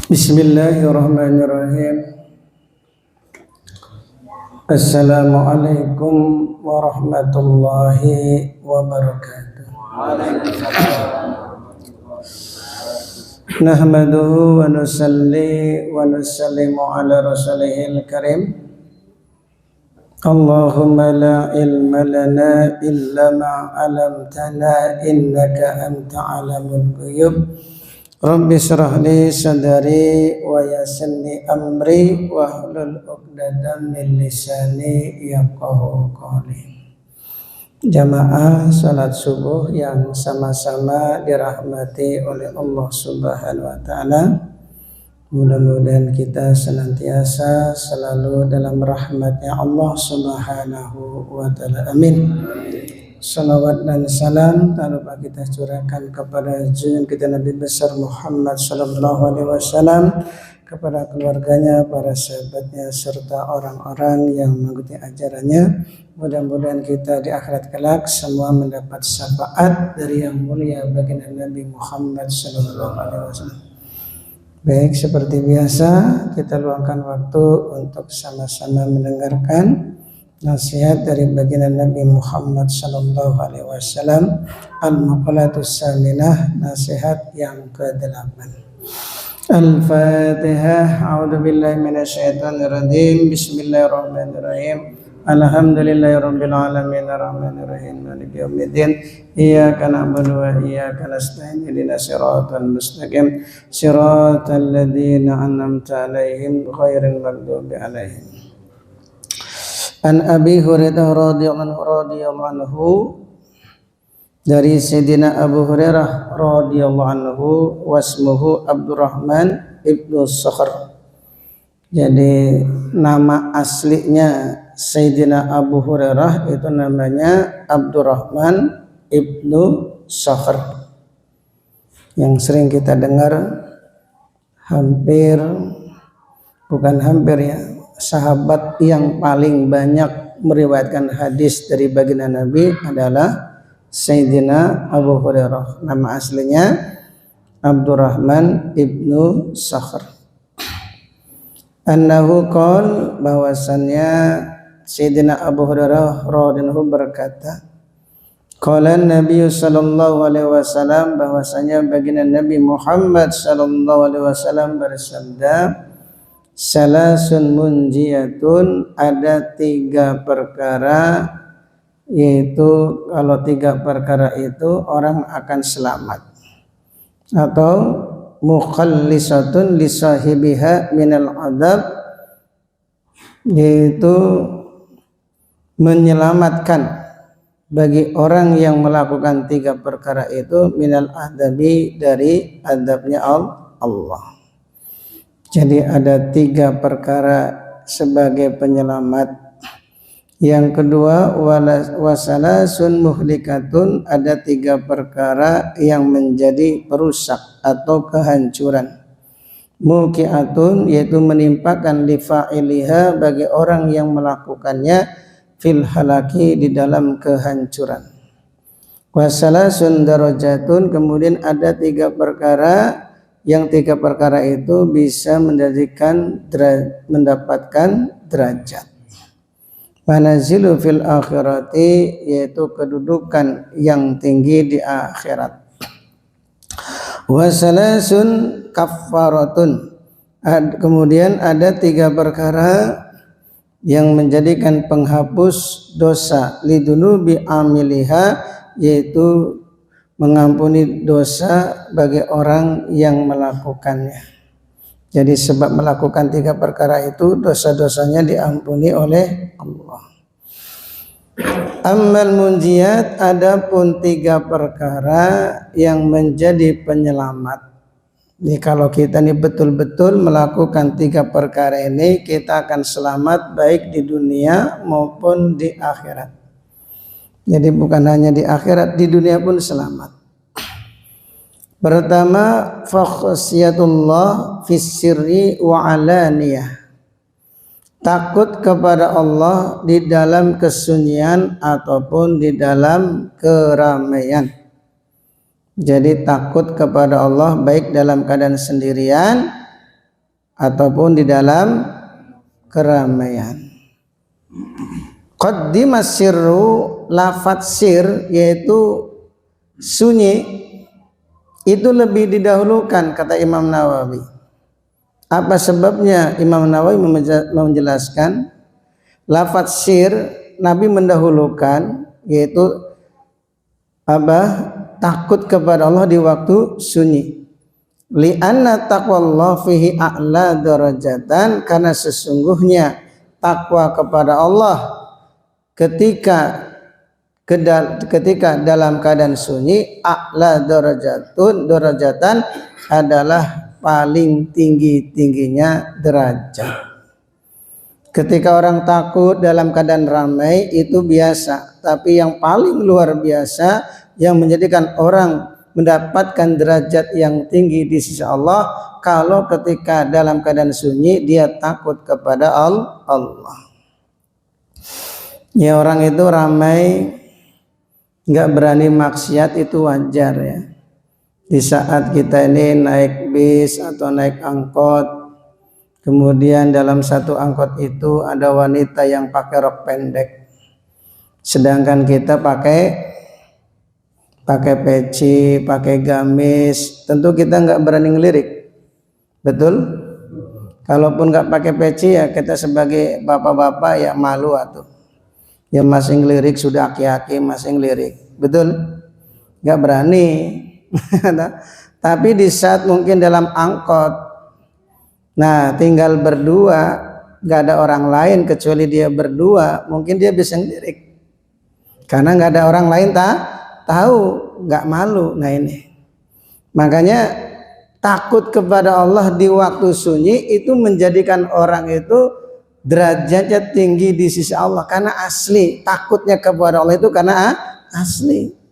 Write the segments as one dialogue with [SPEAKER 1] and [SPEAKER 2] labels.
[SPEAKER 1] Bismillahirrahmanirrahim. Assalamualaikum warahmatullahi wabarakatuh. Nahmaduhu wa nusalli wa nusallimu ala rasulihil karim. Allahumma la ilma lana illa ma 'allamtana innaka anta 'alamul ghuyub. Rabbi shrah li sadri wa yassir li amri wahlul 'uqdatam min lisani yafqahu qawli. Jamaah salat subuh yang sama-sama dirahmati oleh Allah Subhanahu wa taala. Mudah-mudahan kita senantiasa selalu dalam rahmat-Nya Allah Subhanahu wa taala. Amin. Salawat dan salam tak lupa kita curahkan kepada junjungan kita Nabi besar Muhammad sallallahu alaihi wasallam, kepada keluarganya, para sahabatnya, serta orang-orang yang mengikuti ajarannya. Mudah-mudahan kita di akhirat kelak semua mendapat syafaat dari yang mulia baginda Nabi Muhammad sallallahu alaihi wasallam. Baik, seperti biasa kita luangkan waktu untuk sama-sama mendengarkan nasihat dari baginda Nabi Muhammad sallallahu alaihi wasallam, al-maqalatus saminah, nasihat yang ke-8. Al-Fatihah. A'udzu billahi minasyaitonir rajim. Bismillahirrahmanirrahim. Alhamdulillahirabbil alamin arrahmanir rahim maliki yaumiddin. Iyyaka na'budu wa iyyaka nasta'in. Ihdinas siratal mustaqim. Siratal ladzina an'amta 'alaihim ghairil maghdubi 'alaihim. An Abi Hurairah radhiyallahu anhu, dari Sayyidina Abu Hurairah radhiyallahu anhu, wasmuhu Abdurrahman ibnu Sakhr. Jadi nama aslinya Sayyidina Abu Hurairah itu namanya Abdurrahman ibnu Sakhr, yang sering kita dengar, bukan hampir ya, sahabat yang paling banyak meriwayatkan hadis dari baginda Nabi adalah Sayyidina Abu Hurairah. Nama aslinya Abdurrahman ibnu Sakhr. Annahu qol, bahwasannya Sayyidina Abu Hurairah radhiyallahu berkata, qala Nabi sallallahu alaihi wasallam, bahwasanya baginda Nabi Muhammad sallallahu alaihi wasallam bersabda, salasun munjiyatun, ada 3 perkara, yaitu kalau 3 perkara itu orang akan selamat, atau mukhallisatun lisahibiha minal adab, yaitu menyelamatkan bagi orang yang melakukan 3 perkara itu minal adabi, dari adabnya Allah. Jadi ada 3 perkara sebagai penyelamat. Yang kedua, wasalasun muhlikatun, ada 3 perkara yang menjadi perusak atau kehancuran. Muqiatun, yaitu menimpakan lifa'iliha, bagi orang yang melakukannya, fil halaki, di dalam kehancuran. Wasalasun darajatun, kemudian ada 3 perkara, yang 3 perkara itu bisa mendapatkan derajat. Manazilu fil akhirati, yaitu kedudukan yang tinggi di akhirat. Wasalasun kaffaratun, kemudian ada 3 perkara yang menjadikan penghapus dosa, lidunubi amiliha, yaitu mengampuni dosa bagi orang yang melakukannya. Jadi sebab melakukan 3 perkara itu, dosa-dosanya diampuni oleh Allah. Ammal munjiyat, adapun 3 perkara yang menjadi penyelamat. Jadi kalau kita ini betul-betul melakukan 3 perkara ini, kita akan selamat baik di dunia maupun di akhirat. Jadi bukan hanya di akhirat, di dunia pun selamat. Pertama, fakhsiyatullah fis sirri wa alaniyah, takut kepada Allah di dalam kesunyian ataupun di dalam keramaian. Jadi takut kepada Allah baik dalam keadaan sendirian ataupun di dalam keramaian. Qaddimas sirru, lafaz sir yaitu sunyi itu lebih didahulukan kata Imam Nawawi. Apa sebabnya? Imam Nawawi menjelaskan lafaz sir Nabi mendahulukan yaitu takut kepada Allah di waktu sunyi. Li'anna taqwallah fihi a'la darajatan, karena sesungguhnya takwa kepada Allah ketika dalam keadaan sunyi, a'la darajatan adalah paling tingginya derajat. Ketika orang takut dalam keadaan ramai itu biasa, tapi yang paling luar biasa yang menjadikan orang mendapatkan derajat yang tinggi di sisi Allah kalau ketika dalam keadaan sunyi dia takut kepada Allah. Ya, orang itu ramai nggak berani maksiat itu wajar ya. Di saat kita ini naik bis atau naik angkot, kemudian dalam satu angkot itu ada wanita yang pakai rok pendek, sedangkan kita pakai peci, pakai gamis, tentu kita nggak berani ngelirik, betul? Kalaupun nggak pakai peci ya kita sebagai bapak-bapak ya malu atuh. Ya masih ngelirik, sudah aki-aki masih ngelirik, betul? Nggak berani. Tapi di saat mungkin dalam angkot, nah tinggal berdua, nggak ada orang lain kecuali dia berdua, mungkin dia bisa ngelirik, karena nggak ada orang lain tahu, nggak malu. Nah ini makanya takut kepada Allah di waktu sunyi itu menjadikan orang itu derajatnya tinggi di sisi Allah, karena asli takutnya kepada Allah itu karena asli.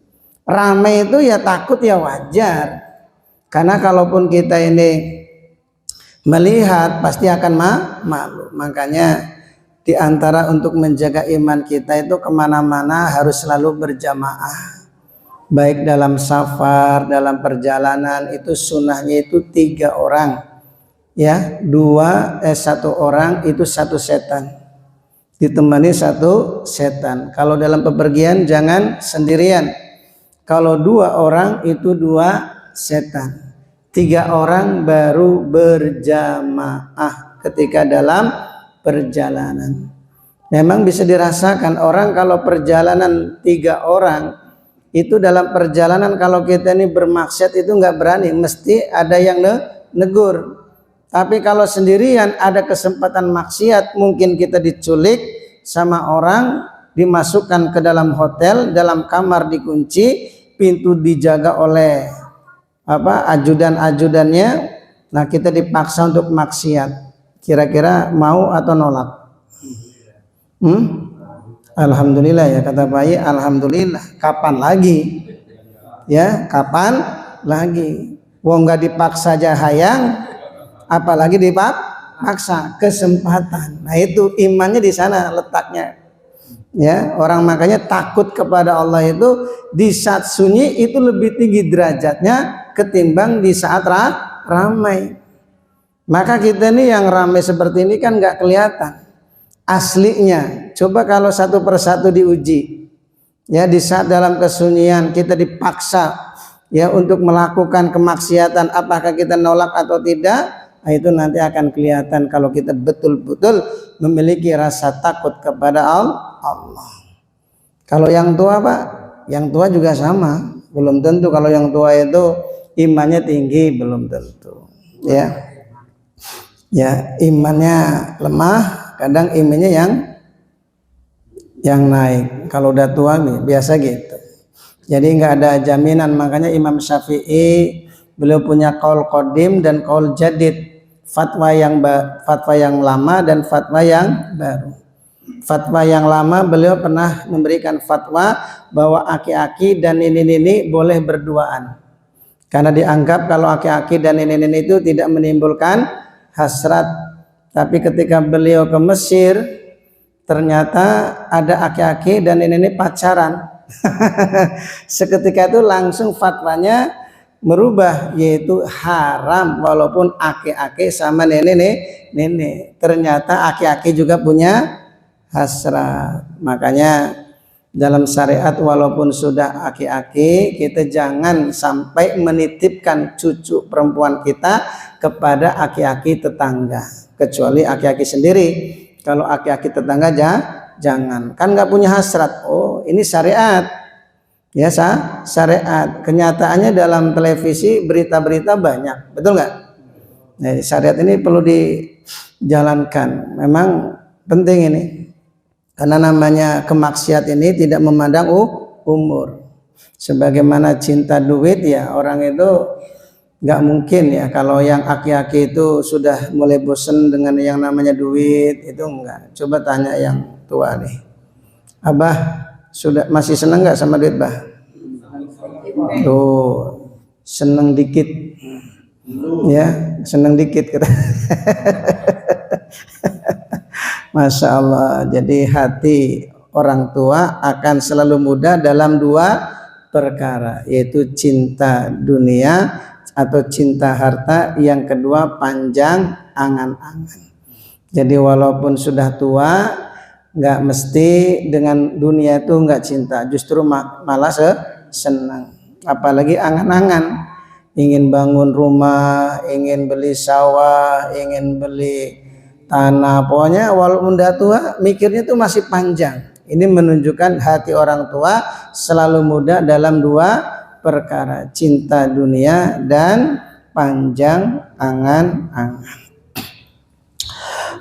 [SPEAKER 1] Ramai itu ya takut ya wajar, karena kalaupun kita ini melihat pasti akan malu. Makanya di antara untuk menjaga iman kita itu kemana-mana harus selalu berjamaah, baik dalam safar, dalam perjalanan. Itu sunnahnya itu 3 orang ya, 1 orang itu 1 setan, ditemani 1 setan. Kalau dalam bepergian jangan sendirian. Kalau 2 orang itu 2 setan, 3 orang baru berjamaah ketika dalam perjalanan. Memang bisa dirasakan orang kalau perjalanan 3 orang itu dalam perjalanan, kalau kita ini bermaksiat itu nggak berani, mesti ada yang negur. Tapi kalau sendirian ada kesempatan maksiat, mungkin kita diculik sama orang, dimasukkan ke dalam hotel, dalam kamar dikunci, pintu dijaga oleh ajudan-ajudannya. Nah kita dipaksa untuk maksiat, kira-kira mau atau nolak? Alhamdulillah ya, kata bayi, alhamdulillah. Kapan lagi? Ya, kapan lagi? Wong nggak dipaksa aja hayang, apalagi dipaksa, kesempatan. Nah itu imannya di sana letaknya. Ya, orang makanya takut kepada Allah itu di saat sunyi itu lebih tinggi derajatnya ketimbang di saat ramai. Maka kita nih yang ramai seperti ini kan nggak kelihatan aslinya. Coba kalau satu persatu diuji. Ya, di saat dalam kesunyian kita dipaksa ya untuk melakukan kemaksiatan, apakah kita nolak atau tidak? Nah, itu nanti akan kelihatan kalau kita betul-betul memiliki rasa takut kepada Allah. Kalau yang tua Pak, yang tua juga sama, belum tentu kalau yang tua itu imannya tinggi, belum tentu. Ya, imannya lemah, kadang imannya yang naik. Kalau udah tua nih, biasa gitu. Jadi nggak ada jaminan. Makanya Imam Syafi'i beliau punya qaul qadim dan qaul jadid, fatwa yang lama dan fatwa yang baru. Fatwa yang lama beliau pernah memberikan fatwa bahwa aki-aki dan nini-nini boleh berduaan, karena dianggap kalau aki-aki dan nini-nini itu tidak menimbulkan hasrat. Tapi ketika beliau ke Mesir, ternyata ada aki-aki dan nini-nini pacaran. Seketika itu langsung fatwanya merubah, yaitu haram walaupun ake-ake sama nenek. Ternyata ake-ake juga punya hasrat. Makanya dalam syariat walaupun sudah ake-ake, kita jangan sampai menitipkan cucu perempuan kita kepada ake-ake tetangga, kecuali ake-ake sendiri. Kalau ake-ake tetangga jangan, kan nggak punya hasrat. Oh, ini syariat, ya syariat. Kenyataannya dalam televisi berita-berita banyak, betul nggak? Nah, syariat ini perlu dijalankan, memang penting ini, karena namanya kemaksiat ini tidak memandang umur. Sebagaimana cinta duit, ya orang itu nggak mungkin ya kalau yang aki-aki itu sudah mulai bosen dengan yang namanya duit, itu enggak. Coba tanya yang tua nih, Abah sudah masih seneng nggak sama duit, Bah? Tuh, seneng dikit, ya seneng dikit kata. Masya Allah. Jadi hati orang tua akan selalu mudah dalam dua perkara, yaitu cinta dunia atau cinta harta, yang kedua panjang angan-angan. Jadi walaupun sudah tua, nggak mesti dengan dunia itu nggak cinta, justru malah senang. Apalagi angan-angan, ingin bangun rumah, ingin beli sawah, ingin beli tanah, pokoknya walaupun udah tua mikirnya itu masih panjang. Ini menunjukkan hati orang tua selalu mudah dalam dua perkara, cinta dunia dan panjang angan-angan.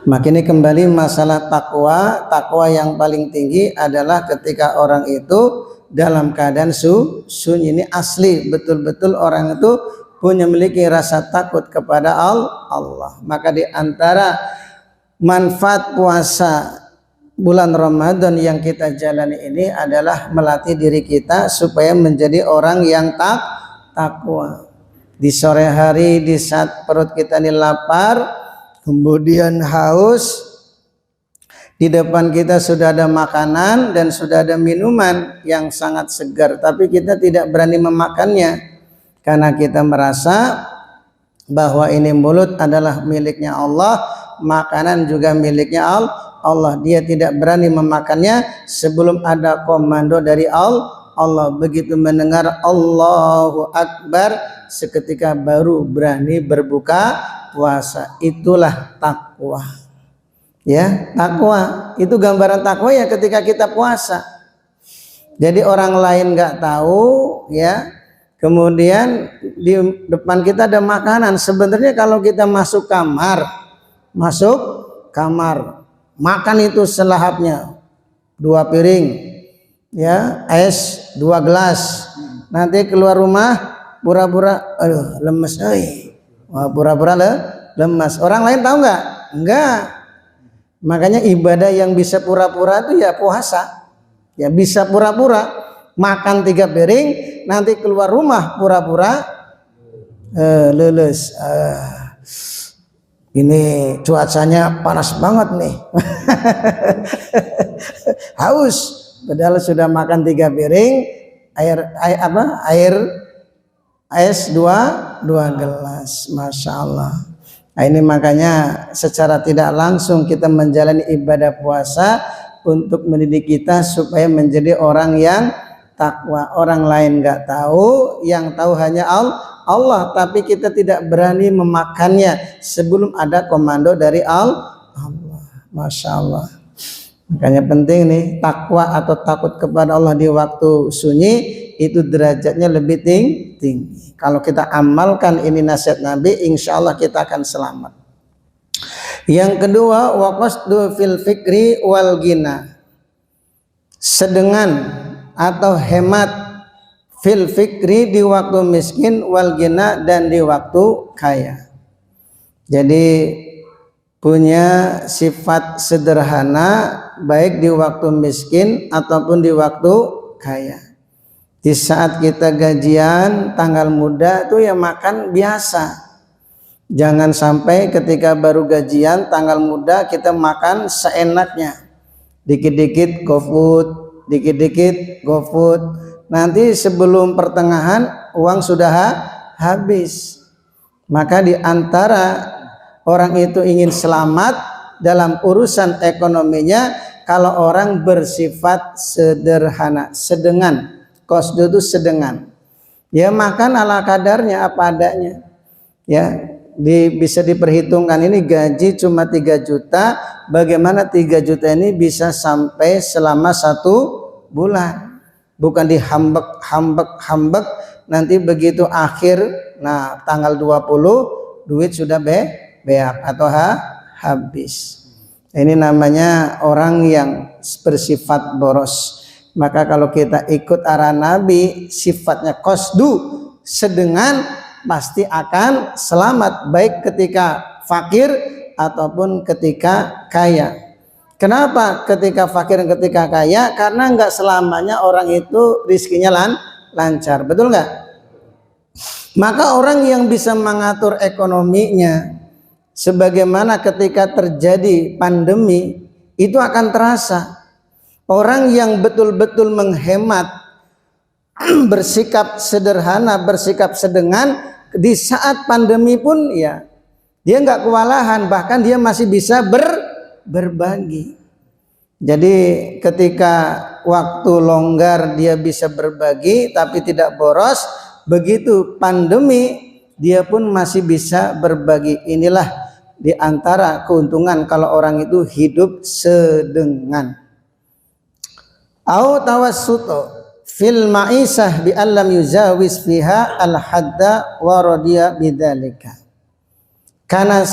[SPEAKER 1] Makanya kembali masalah takwa. Takwa yang paling tinggi adalah ketika orang itu dalam keadaan sunyi. Ini asli, betul-betul orang itu punya memiliki rasa takut kepada Allah. Maka di antara manfaat puasa bulan Ramadan yang kita jalani ini adalah melatih diri kita supaya menjadi orang yang takwa. Di sore hari, di saat perut kita ini lapar, kemudian haus, di depan kita sudah ada makanan dan sudah ada minuman yang sangat segar, tapi kita tidak berani memakannya karena kita merasa bahwa ini mulut adalah miliknya Allah, makanan juga miliknya Allah. Dia tidak berani memakannya sebelum ada komando dari Allah. Begitu mendengar Allahu Akbar, seketika baru berani berbuka puasa. Itulah takwa. Ya, takwa itu gambaran takwa ya ketika kita puasa. Jadi orang lain nggak tahu, ya. Kemudian di depan kita ada makanan. Sebenarnya kalau kita masuk kamar, makan itu selahapnya 2 piring, ya, es 2 gelas. Nanti keluar rumah pura-pura, aduh lemes, pura-pura lemes. Orang lain tahu nggak? Enggak. Makanya ibadah yang bisa pura-pura itu ya puasa. Ya bisa pura-pura makan 3 piring, nanti keluar rumah pura-pura leles. Ini cuacanya panas banget nih. Haus, padahal sudah makan 3 piring, air es 2 gelas. Masya Allah. Nah, ini makanya secara tidak langsung kita menjalani ibadah puasa untuk mendidik kita supaya menjadi orang yang takwa. Orang lain nggak tahu, yang tahu hanya Allah, tapi kita tidak berani memakannya sebelum ada komando dari Allah. Masya Allah. Makanya penting nih, takwa atau takut kepada Allah di waktu sunyi itu derajatnya lebih tinggi. Kalau kita amalkan ini nasihat Nabi, insya Allah kita akan selamat. Yang kedua, waqasdu fil fikri wal gina, sedengan atau hemat fil fikri di waktu miskin, wal gina dan di waktu kaya. Jadi punya sifat sederhana baik di waktu miskin ataupun di waktu kaya. Di saat kita gajian tanggal muda itu ya makan biasa. Jangan sampai ketika baru gajian tanggal muda kita makan seenaknya. Dikit-dikit GoFood, dikit-dikit GoFood. Nanti sebelum pertengahan uang sudah habis. Maka di antara orang itu ingin selamat dalam urusan ekonominya, kalau orang bersifat sederhana, sedengan. Qasdu itu sedengan. Ya makan ala kadarnya, apa adanya. Ya, bisa diperhitungkan ini gaji cuma 3 juta, bagaimana 3 juta ini bisa sampai selama 1 bulan. Bukan dihambek, nanti begitu akhir, nah tanggal 20 duit sudah beak atau habis. Ini namanya orang yang bersifat boros. Maka kalau kita ikut arah Nabi, sifatnya qasdu, sedengan, pasti akan selamat baik ketika fakir ataupun ketika kaya. Kenapa ketika fakir dan ketika kaya? Karena enggak selamanya orang itu rizkinya lancar, betul enggak? Maka orang yang bisa mengatur ekonominya, sebagaimana ketika terjadi pandemi, itu akan terasa. Orang yang betul-betul menghemat, bersikap sederhana, bersikap sedengan, di saat pandemi pun ya dia nggak kewalahan, bahkan dia masih bisa berbagi. Jadi ketika waktu longgar dia bisa berbagi tapi tidak boros, begitu pandemi dia pun masih bisa berbagi. Inilah di antara keuntungan kalau orang itu hidup sedengan. Au tawassutu fil ma'isah bi allam yuzawiz fiha al hadda wa radiya bidzalika. Karena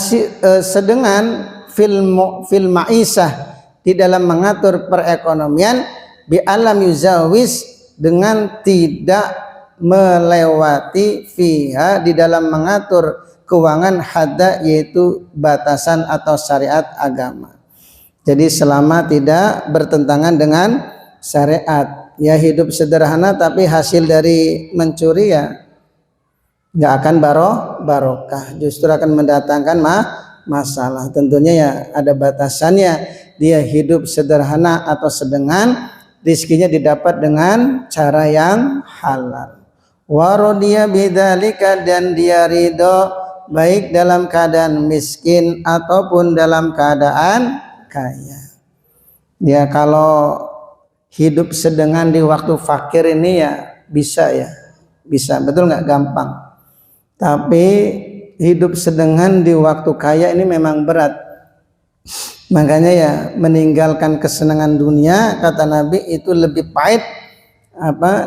[SPEAKER 1] sedengan fil ma'isah di dalam mengatur perekonomian, bi allam yuzawiz dengan tidak melewati fiha di dalam mengatur keuangan hadda, yaitu batasan atau syariat agama. Jadi selama tidak bertentangan dengan syariat, ya hidup sederhana tapi hasil dari mencuri ya nggak akan barokah, justru akan mendatangkan masalah. Tentunya ya ada batasannya. Dia hidup sederhana atau sedengan, rizkinya didapat dengan cara yang halal. Warodiya bidzalika, dan dia ridho baik dalam keadaan miskin ataupun dalam keadaan kaya. Ya kalau hidup sedengan di waktu fakir ini ya bisa, betul nggak? Gampang. Tapi hidup sedengan di waktu kaya ini memang berat. Makanya ya meninggalkan kesenangan dunia, kata Nabi, itu lebih pahit,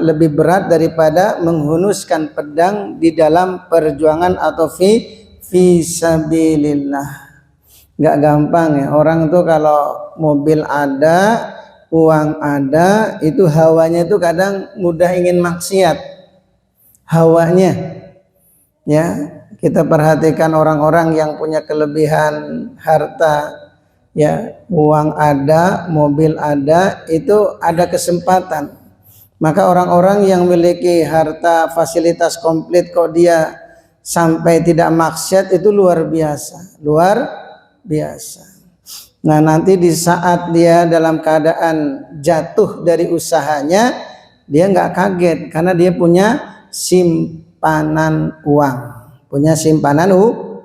[SPEAKER 1] lebih berat daripada menghunuskan pedang di dalam perjuangan atau fi sabilillah. Nggak gampang ya. Orang tuh kalau mobil ada, uang ada, itu hawanya itu kadang mudah ingin maksiat. Hawanya, ya kita perhatikan orang-orang yang punya kelebihan harta, ya uang ada, mobil ada, itu ada kesempatan. Maka orang-orang yang memiliki harta, fasilitas komplit, kok dia sampai tidak maksiat, itu luar biasa, luar biasa. Nah nanti di saat dia dalam keadaan jatuh dari usahanya, dia nggak kaget karena dia punya simpanan uang,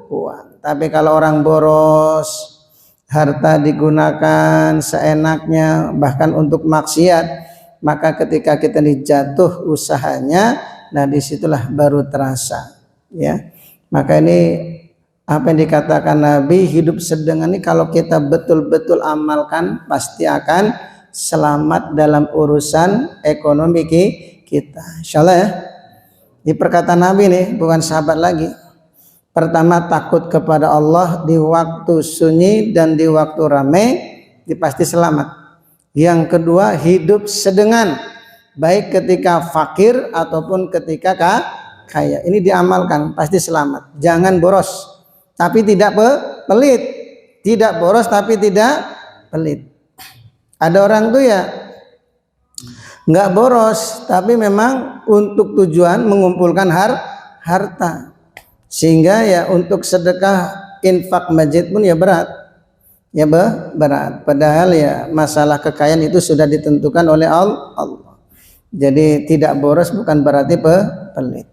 [SPEAKER 1] uang. Tapi kalau orang boros, harta digunakan seenaknya bahkan untuk maksiat, maka ketika kita dijatuh usahanya, nah disitulah baru terasa. Ya, maka ini apa yang dikatakan Nabi, hidup sedengan ini kalau kita betul-betul amalkan pasti akan selamat dalam urusan ekonomi kita. Insyaallah ya. Di perkataan Nabi nih, bukan sahabat lagi. Pertama, takut kepada Allah di waktu sunyi dan di waktu ramai, pasti selamat. Yang kedua, hidup sedengan, baik ketika fakir ataupun ketika kaya. Ini diamalkan pasti selamat. Jangan boros tapi tidak pelit, tidak boros tapi tidak pelit. Ada orang tuh ya nggak boros tapi memang untuk tujuan mengumpulkan harta, sehingga ya untuk sedekah infak masjid pun ya berat, berat. Padahal ya masalah kekayaan itu sudah ditentukan oleh Allah. Jadi tidak boros bukan berarti pelit.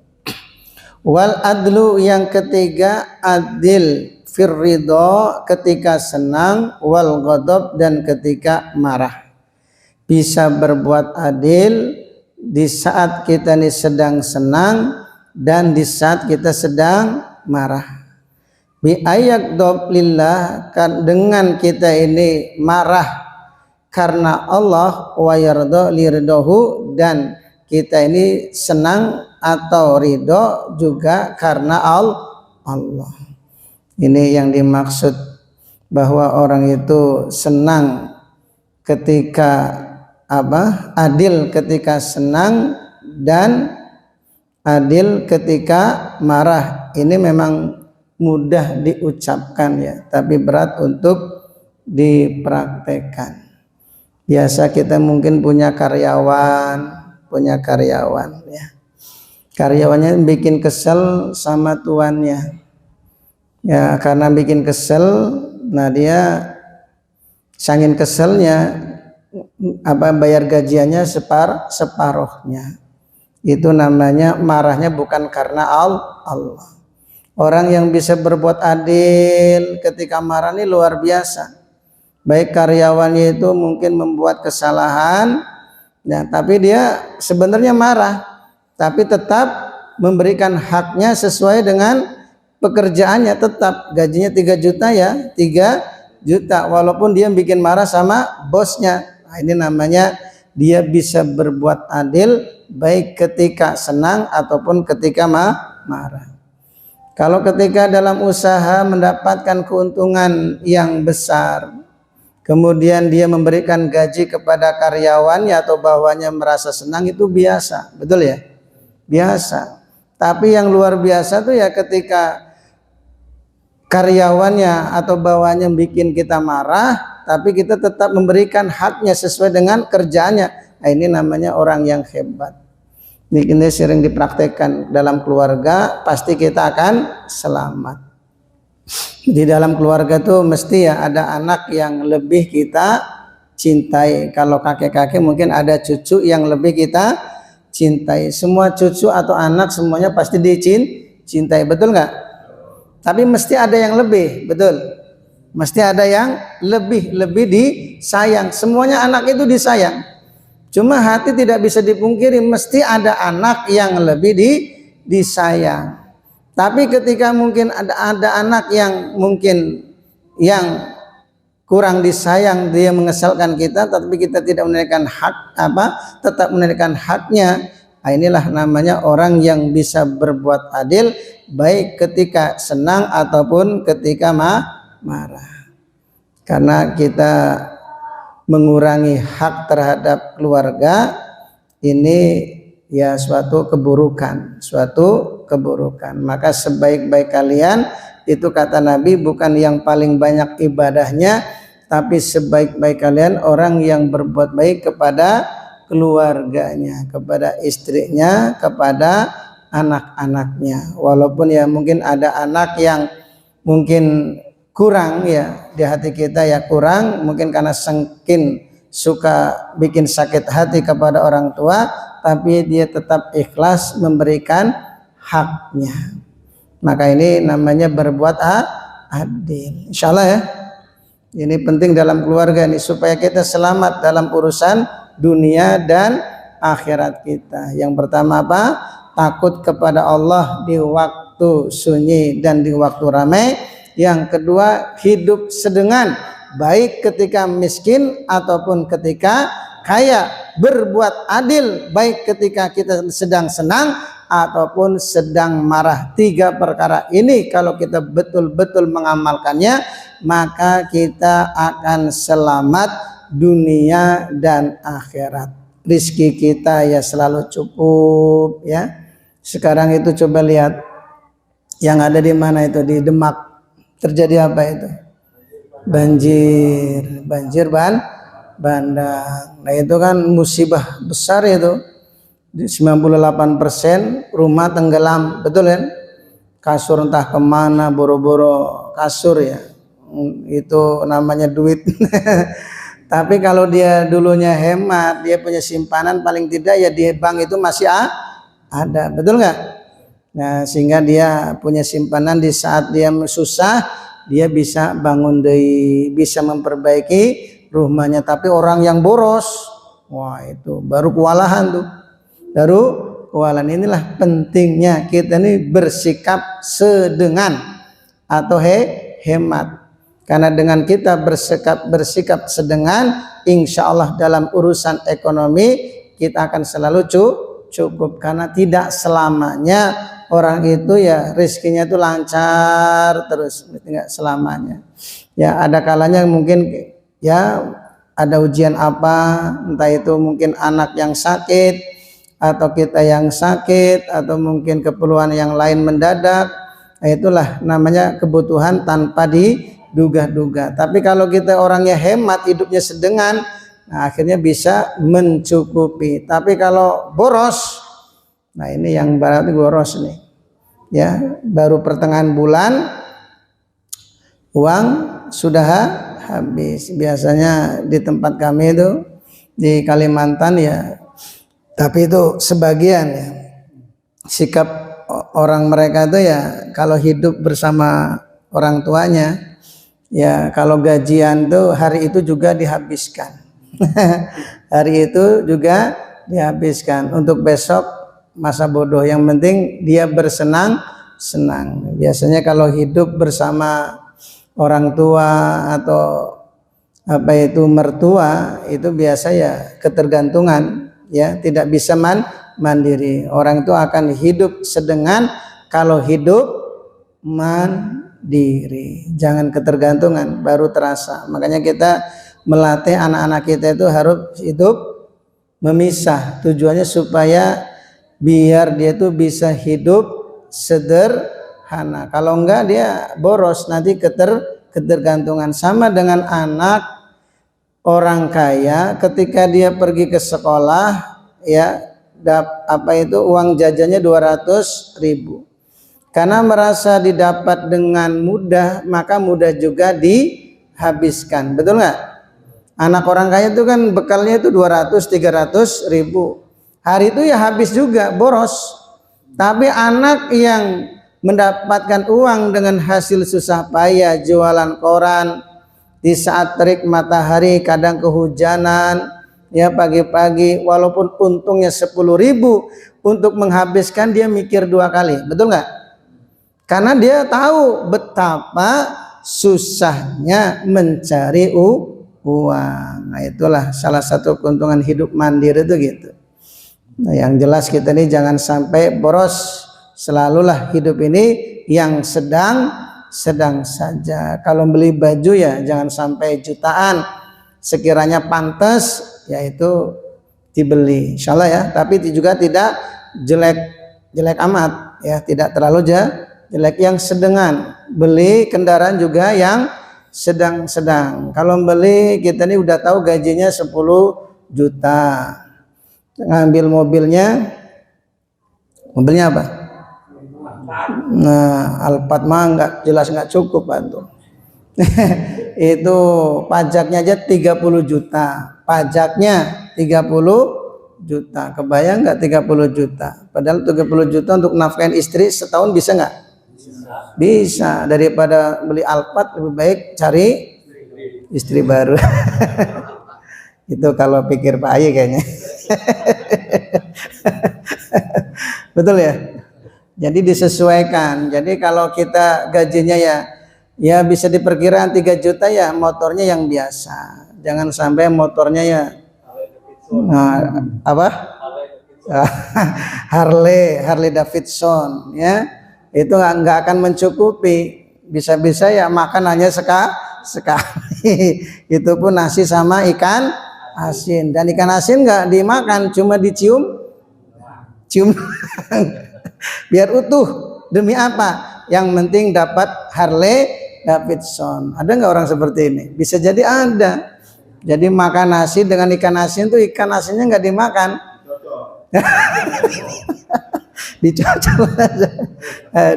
[SPEAKER 1] Wal adlu yang ketiga adil firridho ketika senang, wal ghadab dan ketika marah. Bisa berbuat adil di saat kita ini sedang senang dan di saat kita sedang marah. Bi ayak lillah, kan dengan kita ini marah karena Allah, wa yarda lirdahu, dan kita ini senang atau ridho juga karena Allah. Ini yang dimaksud bahwa orang itu senang ketika adil ketika senang dan adil ketika marah. Ini memang mudah diucapkan ya, tapi berat untuk dipraktekkan. Biasa kita mungkin punya karyawan ya. Karyawannya bikin kesel sama tuannya. Ya, karena bikin kesel, nah dia sangin keselnya bayar gajiannya separuhnya. Itu namanya marahnya bukan karena Allah. Orang yang bisa berbuat adil ketika marah ini luar biasa. Baik karyawannya itu mungkin membuat kesalahan, nah tapi dia sebenarnya marah, tapi tetap memberikan haknya sesuai dengan pekerjaannya, tetap gajinya 3 juta ya 3 juta walaupun dia bikin marah sama bosnya. Nah, ini namanya dia bisa berbuat adil baik ketika senang ataupun ketika marah. Kalau ketika dalam usaha mendapatkan keuntungan yang besar, kemudian dia memberikan gaji kepada karyawannya atau bawahannya merasa senang, itu biasa, betul ya? Biasa. Tapi yang luar biasa tuh ya ketika karyawannya atau bawahannya bikin kita marah, tapi kita tetap memberikan haknya sesuai dengan kerjaannya. Nah, ini namanya orang yang hebat. Ini sering dipraktekkan dalam keluarga, pasti kita akan selamat. Di dalam keluarga tuh mesti ya ada anak yang lebih kita cintai. Kalau kakek-kakek mungkin ada cucu yang lebih kita cintai. Semua cucu atau anak semuanya pasti dicintai, betul nggak? Tapi mesti ada yang lebih, betul? Mesti ada yang lebih disayang. Semuanya anak itu disayang. Cuma hati tidak bisa dipungkiri, mesti ada anak yang lebih disayang. Tapi ketika mungkin ada anak yang mungkin yang kurang disayang, dia mengesalkan kita, tapi kita tidak menunaikan tetap menunaikan haknya. Nah, inilah namanya orang yang bisa berbuat adil baik ketika senang ataupun ketika marah. Karena kita mengurangi hak terhadap keluarga ini ya suatu keburukan. Maka sebaik-baik kalian itu kata Nabi bukan yang paling banyak ibadahnya, tapi sebaik-baik kalian orang yang berbuat baik kepada keluarganya, kepada istrinya, kepada anak-anaknya. Walaupun ya mungkin ada anak yang mungkin kurang ya di hati kita ya kurang, mungkin karena sengkin suka bikin sakit hati kepada orang tua, tapi dia tetap ikhlas memberikan haknya. Maka ini namanya berbuat adil. Insyaallah ya. Ini penting dalam keluarga ini supaya kita selamat dalam urusan dunia dan akhirat kita. Yang pertama apa? Takut kepada Allah di waktu sunyi dan di waktu ramai. Yang kedua, hidup sedengan, baik ketika miskin ataupun ketika kaya. Berbuat adil baik ketika kita sedang senang ataupun sedang marah. 3 perkara ini kalau kita betul-betul mengamalkannya, maka kita akan selamat dunia dan akhirat. Rizki kita ya selalu cukup ya. Sekarang itu coba lihat yang ada di mana itu, di Demak. Terjadi apa itu? Banjir bandang. Nah itu kan musibah besar itu. 98% rumah tenggelam, betul kan? Kasur entah kemana, boro-boro kasur ya. Itu namanya duit. Tapi kalau dia dulunya hemat, dia punya simpanan paling tidak ya di bank itu masih ada, betul nggak? Nah, sehingga dia punya simpanan di saat dia susah, dia bisa bangun deui, bisa memperbaiki rumahnya. Tapi orang yang boros, wah itu baru kewalahan tuh. Baru kewalahan. Inilah pentingnya kita ini bersikap sedengan atau hemat. Karena dengan kita bersikap sedengan, insya Allah dalam urusan ekonomi kita akan selalu cukup. Karena tidak selamanya orang itu ya rezekinya itu lancar terus, tidak selamanya. Ya ada kalanya mungkin ya ada ujian apa, entah itu mungkin anak yang sakit atau kita yang sakit atau mungkin keperluan yang lain mendadak. Itulah namanya kebutuhan tanpa diduga-duga. Tapi kalau kita orangnya hemat, hidupnya sedengan, nah akhirnya bisa mencukupi. Tapi kalau boros, nah ini yang berarti boros nih. Ya, baru pertengahan bulan uang sudah habis. Biasanya di tempat kami itu di Kalimantan ya, tapi itu sebagian ya. Sikap orang mereka itu ya kalau hidup bersama orang tuanya ya kalau gajian tuh hari itu juga dihabiskan. Hari itu juga dihabiskan untuk besok masa bodoh, yang penting dia bersenang-senang. Biasanya kalau hidup bersama orang tua atau apa itu mertua itu biasa ya ketergantungan ya, tidak bisa mandiri. Orang itu akan hidup sedengan kalau hidup mandiri. Jangan ketergantungan, baru terasa. Makanya kita melatih anak-anak kita itu harus hidup memisah. Tujuannya supaya biar dia tuh bisa hidup sederhana. Kalau enggak dia boros, nanti ketergantungan. Sama dengan anak orang kaya, ketika dia pergi ke sekolah ya uang jajannya 200.000. Karena merasa didapat dengan mudah, maka mudah juga dihabiskan. Betul nggak? Anak orang kaya itu kan bekalnya itu 200-300.000. Hari itu ya habis juga, boros. Tapi anak yang mendapatkan uang dengan hasil susah payah, jualan koran di saat terik matahari, kadang kehujanan, ya pagi-pagi, walaupun untungnya 10.000, untuk menghabiskan dia mikir 2 kali. Betul nggak? Karena dia tahu betapa susahnya mencari uang. Nah itulah salah satu keuntungan hidup mandiri itu gitu. Nah, yang jelas kita ini jangan sampai boros. Selalulah hidup ini yang sedang saja. Kalau beli baju ya jangan sampai jutaan. Sekiranya pantas yaitu dibeli, insyaallah ya. Tapi juga tidak jelek amat ya, tidak terlalu jelek, yang sedengan. Beli kendaraan juga yang sedang. Kalau beli kita ini udah tahu gajinya 10 juta. Ngambil mobilnya apa? Nah, Alphard mah nggak cukup bantu. Itu pajaknya aja 30 juta. Pajaknya 30 juta. Kebayang nggak 30 juta? Padahal 30 juta untuk nafkahin istri setahun bisa nggak? Bisa. Daripada beli Alphard lebih baik cari istri baru. Itu kalau pikir Pak Ayi kayaknya. Betul ya? Jadi disesuaikan. Jadi kalau kita gajinya ya bisa diperkirakan 3 juta ya motornya yang biasa. Jangan sampai motornya ya apa? Harley Davidson ya. Itu nggak akan mencukupi. Bisa-bisa ya makan hanya sekali. Itu pun nasi sama ikan asin, dan ikan asin nggak dimakan, cuma cium biar utuh. Demi apa? Yang penting dapat Harley Davidson. Ada nggak orang seperti ini? Bisa jadi ada. Jadi makan nasi dengan ikan asin tuh ikan asinnya nggak dimakan. Dicocol aja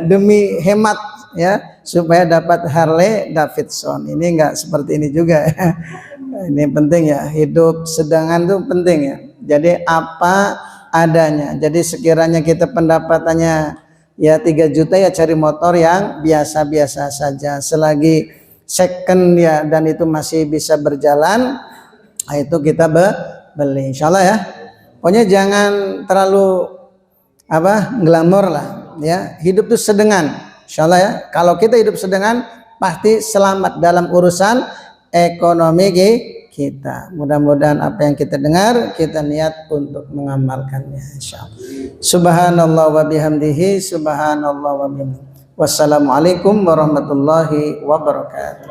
[SPEAKER 1] demi hemat ya, supaya dapat Harley Davidson. Ini nggak seperti ini juga ya. Ini penting ya, hidup sedengan itu penting ya. Jadi apa adanya. Jadi sekiranya kita pendapatannya ya 3 juta ya cari motor yang biasa-biasa saja. Selagi second ya dan itu masih bisa berjalan, itu kita beli insyaallah ya. Pokoknya jangan terlalu glamor lah ya. Hidup itu sedengan insyaallah ya. Kalau kita hidup sedengan pasti selamat dalam urusan ekonomi kita. Mudah-mudahan apa yang kita dengar kita niat untuk mengamalkannya insyaallah. Subhanallah wa bihamdihi, subhanallah wa bihamdihi. Wassalamualaikum warahmatullahi wabarakatuh.